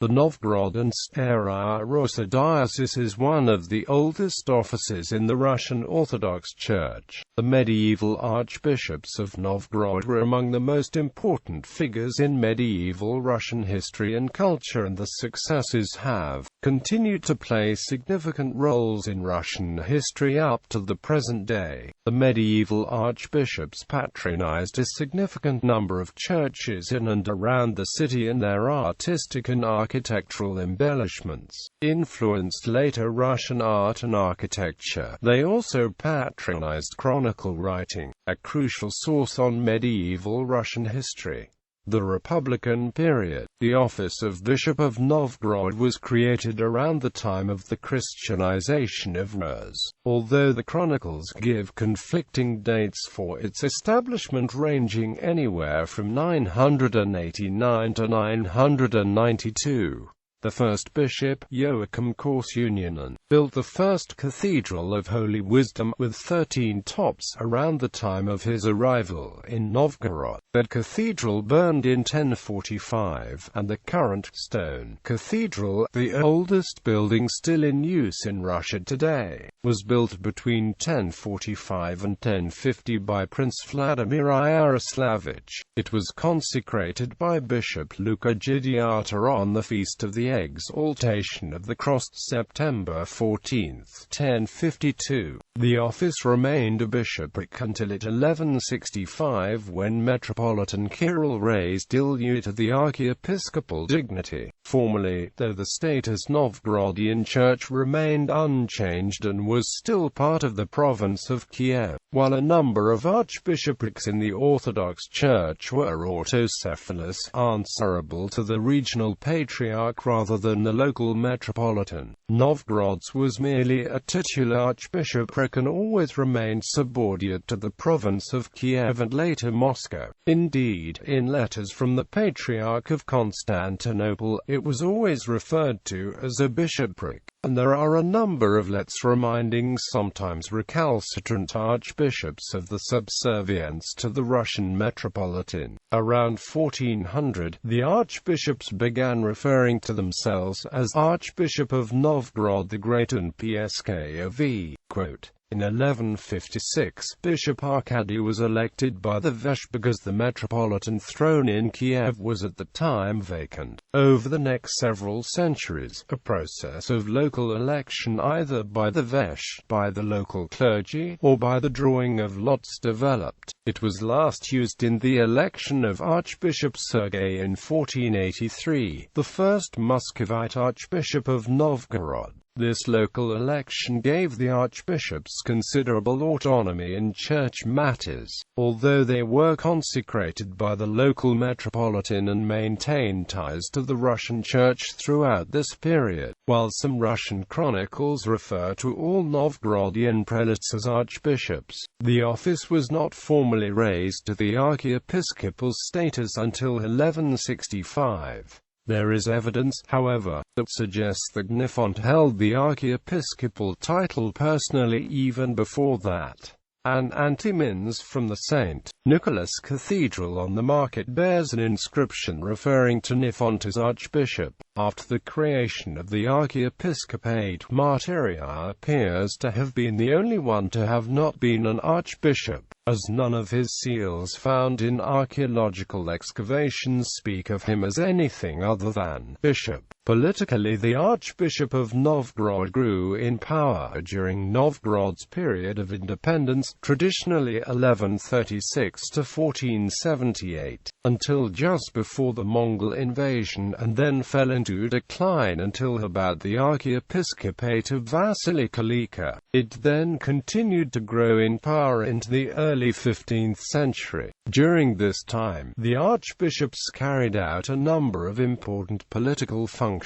The Novgorod and Staraya Russa diocese is one of the oldest offices in the Russian Orthodox Church. The medieval archbishops of Novgorod were among the most important figures in medieval Russian history and culture, and the successors have continued to play significant roles in Russian history up to the present day. The medieval archbishops patronized a significant number of churches in and around the city, and their artistic and architectural embellishments influenced later Russian art and architecture. They also patronized chronicle-writing, a crucial source on medieval Russian history. The Republican period. The office of Bishop of Novgorod was created around the time of the Christianization of Russa, although the chronicles give conflicting dates for its establishment, ranging anywhere from 989 to 992. The first bishop, Joachim Korsunianen, built the first cathedral of Holy Wisdom, with 13 tops, around the time of his arrival in Novgorod. That cathedral burned in 1045, and the current stone cathedral, the oldest building still in use in Russia today, was built between 1045 and 1050 by Prince Vladimir Yaroslavich. It was consecrated by Bishop Luka Gidiata on the feast of the Exaltation of the Cross, September 14, 1052. The office remained a bishopric until 1165, when Metropolitan Kirill raised Ilya to the archiepiscopal dignity. Formally, though, the status Novgorodian Church remained unchanged and was still part of the province of Kiev, while a number of archbishoprics in the Orthodox Church were autocephalous, answerable to the regional patriarch rather than the local metropolitan. Novgorod's was merely a titular archbishopric and always remained subordinate to the province of Kiev and later Moscow. Indeed, in letters from the Patriarch of Constantinople, it was always referred to as a bishopric, and there are a number of letters reminding sometimes recalcitrant archbishops of the subservience to the Russian metropolitan. Around 1400, the archbishops began referring to themselves as Archbishop of Novgorod the Great and Pskov. Quote, in 1156, Bishop Arkady was elected by the Vesh because the metropolitan throne in Kiev was at the time vacant. Over the next several centuries, a process of local election either by the Vesh, by the local clergy, or by the drawing of lots developed. It was last used in the election of Archbishop Sergei in 1483, the first Muscovite Archbishop of Novgorod. This local election gave the archbishops considerable autonomy in church matters, although they were consecrated by the local metropolitan and maintained ties to the Russian Church throughout this period. While some Russian chronicles refer to all Novgorodian prelates as archbishops, the office was not formally raised to the archiepiscopal status until 1165. There is evidence, however, that suggests that Nifont held the archiepiscopal title personally even before that. An antimins from the St. Nicholas Cathedral on the market bears an inscription referring to Nifont as archbishop. After the creation of the archiepiscopate, Martyria appears to have been the only one to have not been an archbishop, as none of his seals found in archaeological excavations speak of him as anything other than bishop. Politically, the Archbishop of Novgorod grew in power during Novgorod's period of independence, traditionally 1136 to 1478, until just before the Mongol invasion, and then fell into decline until about the archiepiscopate of Vasily Kalika. It then continued to grow in power into the early 15th century. During this time, the archbishops carried out a number of important political functions.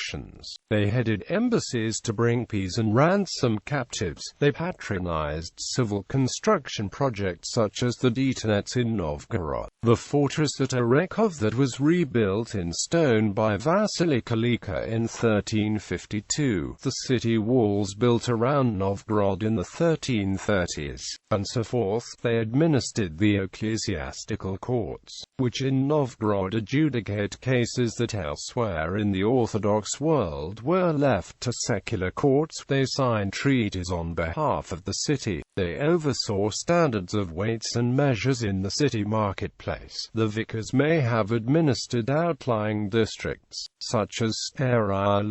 They headed embassies to bring peace and ransom captives. They patronized civil construction projects such as the day.The in Novgorod, the fortress at Orekov that was rebuilt in stone by Vasily Kalika in 1352, the city walls built around Novgorod in the 1330s, and so forth. They administered the ecclesiastical courts, which in Novgorod adjudicate cases that elsewhere in the Orthodox world were left to secular courts. They signed treaties on behalf of the city. They oversaw standards of weights and measures in the city marketplace. The vicars may have administered outlying districts, such as Staraya,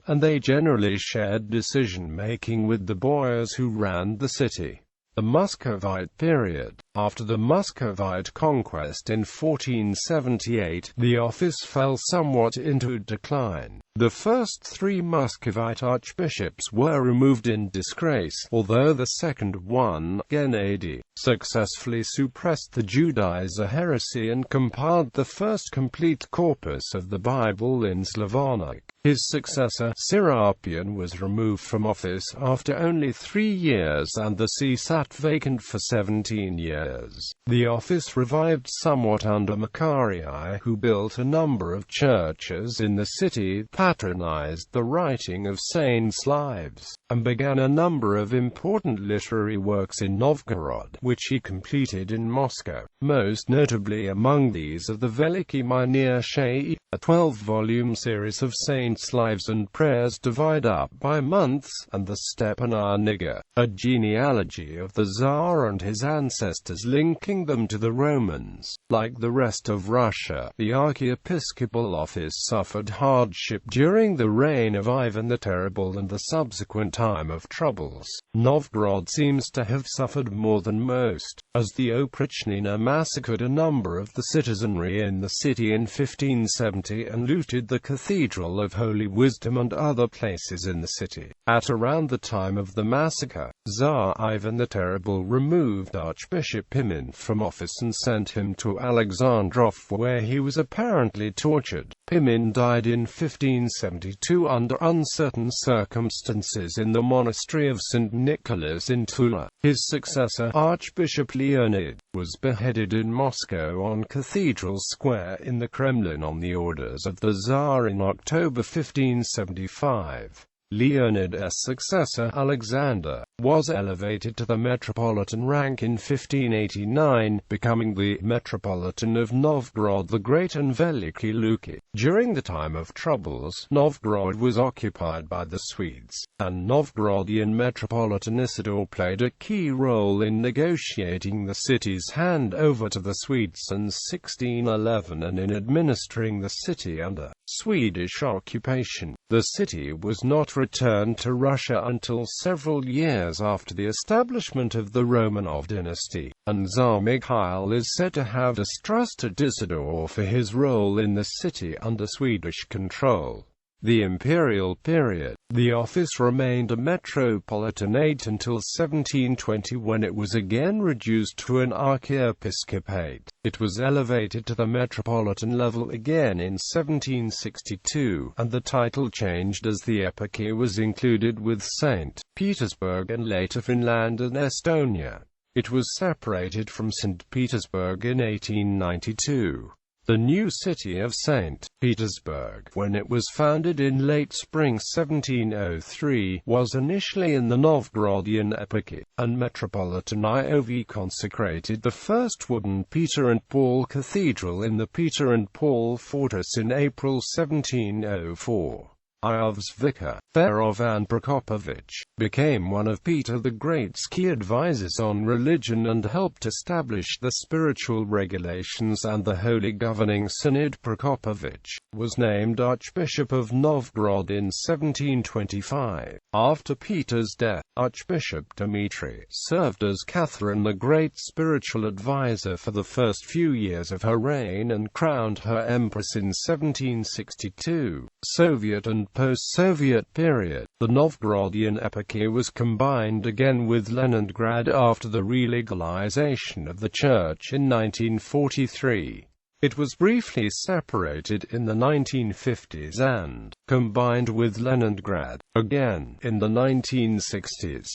and they generally shared decision-making with the boyars who ran the city. The Muscovite period. After the Muscovite conquest in 1478, the office fell somewhat into decline. The first three Muscovite archbishops were removed in disgrace, although the second one, day.The, successfully suppressed the Judaizer heresy and compiled the first complete corpus of the Bible in Slavonic. His successor, Serapion, was removed from office after only 3 years, and the see sat vacant for 17 years. The office revived somewhat under Macarii, who built a number of churches in the city, patronized the writing of saints' lives, and began a number of important literary works in Novgorod, which he completed in Moscow. Most notably among these are the Veliki Minir Shei, a 12-volume series of saints' lives and prayers divided up by months, and the Stepanar Niga, a genealogy of the Tsar and his ancestors, linking them to the Romans. Like the rest of Russia, the archiepiscopal office suffered hardship during the reign of Ivan the Terrible and the subsequent time of troubles. Novgorod seems to have suffered more than most, as the Oprichnina massacred a number of the citizenry in the city in 1570 and looted the Cathedral of Holy Wisdom and other places in the city. At around the time of the massacre, Tsar Ivan the Terrible removed Archbishop Pimen from office and sent him to Alexandrov, where he was apparently tortured. Pimen died in 1572 under uncertain circumstances in the monastery of St. Nicholas in Tula. His successor, Archbishop Leonid, was beheaded in Moscow on Cathedral Square in the Kremlin on the orders of the Tsar in October 1575. Leonid's successor, Alexander, was elevated to the metropolitan rank in 1589, becoming the Metropolitan of Novgorod the Great and Veliki Luki. During the time of troubles, Novgorod was occupied by the Swedes, and Novgorodian Metropolitan Isidore played a key role in negotiating the city's handover to the Swedes in 1611 and in administering the city under Swedish occupation. The city was not returned to Russia until several years after the establishment of the Romanov dynasty, and Tsar Mikhail is said to have distrusted Isidore for his role in the city under Swedish control. The imperial period. The office remained a metropolitanate until 1720, when it was again reduced to an archiepiscopate. It was elevated to the metropolitan level again in 1762, and the title changed as the eparchy was included with St. Petersburg and later Finland and Estonia. It was separated from St. Petersburg in 1892. The new city of St. Petersburg, when it was founded in late spring 1703, was initially in the Novgorodian eparchy, and Metropolitan Iov consecrated the first wooden Peter and Paul Cathedral in the Peter and Paul Fortress in April 1704. Iov's vicar, Ferovan Prokopovich, became one of Peter the Great's key advisors on religion and helped establish the spiritual regulations and the Holy Governing Synod. Prokopovich was named Archbishop of Novgorod in 1725. After Peter's death, Archbishop Dmitry served as Catherine the Great's spiritual advisor for the first few years of her reign and crowned her empress in 1762. Soviet and post-Soviet period. The Novgorodian eparchy was combined again with Leningrad after the relegalization of the church in 1943. It was briefly separated in the 1950s and combined with Leningrad again in the 1960s.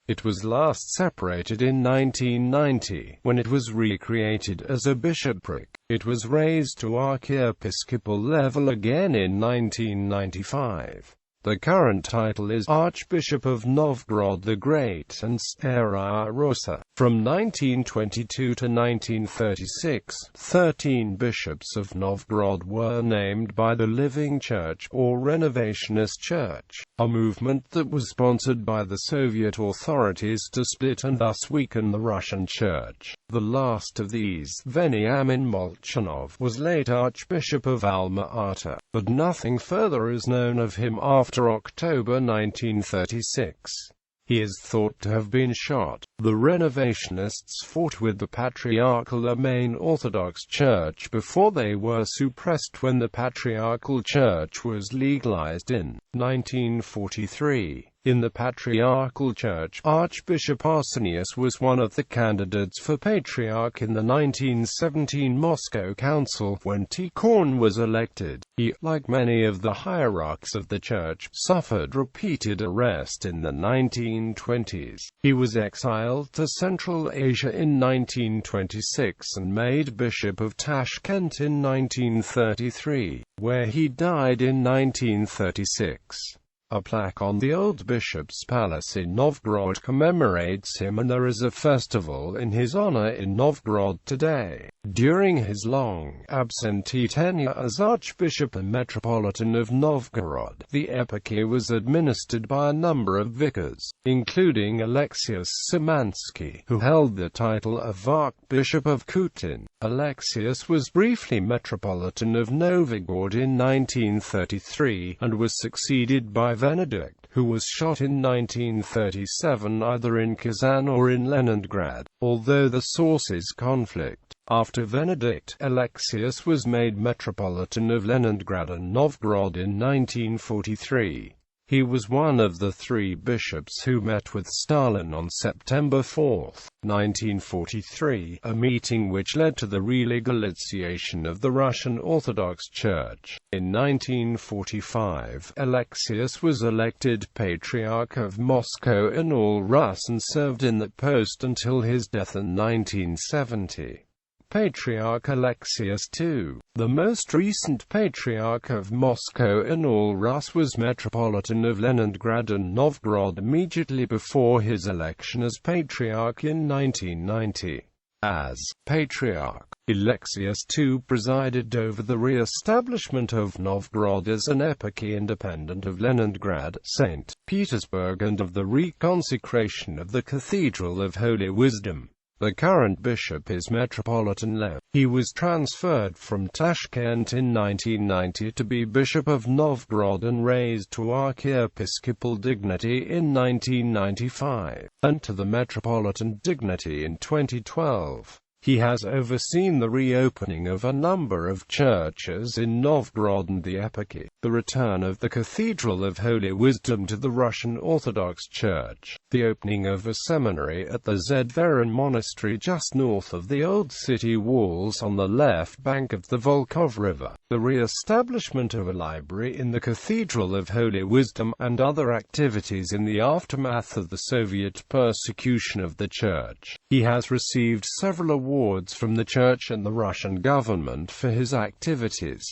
It was last separated in 1990, when it was recreated as a bishopric. It was raised to archiepiscopal level again in 1995. The current title is Archbishop of Novgorod the Great and Staraya Russa. From 1922 to 1936, 13 bishops of Novgorod were named by the Living Church, or Renovationist Church, a movement that was sponsored by the Soviet authorities to split and thus weaken the Russian Church. The last of these, Veniamin Molchanov, was late Archbishop of Alma-Ata, but nothing further is known of him after October 1936. He is thought to have been shot. The Renovationists fought with the patriarchal main Orthodox Church before they were suppressed when the Patriarchal Church was legalized in 1943. In the Patriarchal Church, Archbishop Arsenius was one of the candidates for Patriarch in the 1917 Moscow Council. When Tikhon was elected, he, like many of the hierarchs of the Church, suffered repeated arrest in the 1920s. He was exiled to Central Asia in 1926 and made Bishop of Tashkent in 1933, where he died in 1936. A plaque on the old bishop's palace in Novgorod commemorates him, and there is a festival in his honor in Novgorod today. During his long, absentee tenure as Archbishop and Metropolitan of Novgorod, the eparchy was administered by a number of vicars, including Alexius Szymanski, who held the title of Archbishop of Kutyn. Alexius was briefly Metropolitan of Novgorod in 1933, and was succeeded by Benedict, who was shot in 1937 either in Kazan or in Leningrad, although the sources conflict. After Benedict, Alexius was made Metropolitan of Leningrad and Novgorod in 1943. He was one of the 3 bishops who met with Stalin on September 4, 1943, a meeting which led to the relegalization of the Russian Orthodox Church. In 1945, Alexius was elected Patriarch of Moscow and all Rus and served in that post until his death in 1970. Patriarch Alexius II, the most recent Patriarch of Moscow and all Rus, was Metropolitan of Leningrad and Novgorod immediately before his election as Patriarch in 1990. As Patriarch, Alexius II presided over the re-establishment of Novgorod as an eparchy independent of Leningrad, St. Petersburg, and of the reconsecration of the Cathedral of Holy Wisdom. The current bishop is Metropolitan Lev. He was transferred from Tashkent in 1990 to be Bishop of Novgorod and raised to archiepiscopal dignity in 1995, and to the Metropolitan dignity in 2012. He has overseen the reopening of a number of churches in Novgorod and the eparchy, the return of the Cathedral of Holy Wisdom to the Russian Orthodox Church, the opening of a seminary at the Zverin Monastery just north of the old city walls on the left bank of the Volkhov River, the re-establishment of a library in the Cathedral of Holy Wisdom, and other activities in the aftermath of the Soviet persecution of the Church. He has received several awards from the Church and the Russian government for his activities.